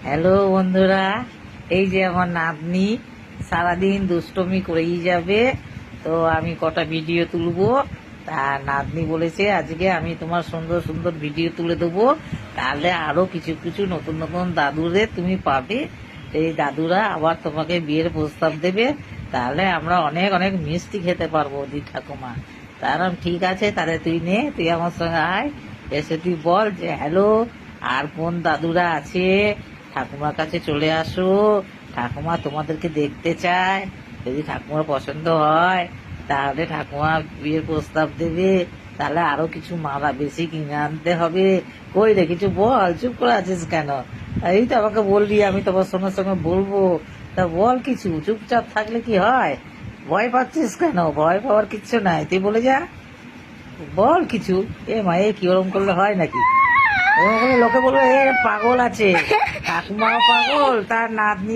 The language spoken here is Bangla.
হ্যালো বন্ধুরা, এই যে আমার নাতনি সারাদিন দুষ্টমি করেই যাবে। তো আমি কটা ভিডিও তুলবো। তা নাতনি বলেছে আজকে আমি তোমার সুন্দর সুন্দর ভিডিও তুলে দেবো, তাহলে আরো কিছু কিছু নতুন নতুন দাদুরে তুমি পাবে। এই দাদুরা আবার তোমাকে বিয়ের প্রস্তাব দেবে, তাহলে আমরা অনেক অনেক মিষ্টি খেতে পারবো দি ঠাকুমা। কারণ ঠিক আছে, তাহলে তুই আমার সঙ্গে আয়, এসে তুই বল যে হ্যালো, আর কোন দাদুরা আছে, ঠাকুমার কাছে চলে আসো, ঠাকুমা তোমাদেরকে দেখতে চায়। যদি ঠাকুমার পছন্দ হয় তাহলে ঠাকুমা বিয়ের প্রস্তাব দেবে, তাহলে আরো কিছু মালা বেশি কিনে আনতে হবে। কই রে, কিছু বল, চুপ করে আছিস কেন? এই তো আমাকে বললি, আমি তোমার সঙ্গে সঙ্গে বলবো, তা বল কিছু। চুপচাপ থাকলে কি হয়? ভয় পাচ্ছিস কেন? ভয় পাওয়ার কিচ্ছু নাই, তুই বলে যা, বল কিছু। এ মা, এ কি ওরম করলে হয় নাকি? ওরম করলে লোকে বলবে এ পাগল আছে, ঠাকুমাও পাগল, তার নাতনি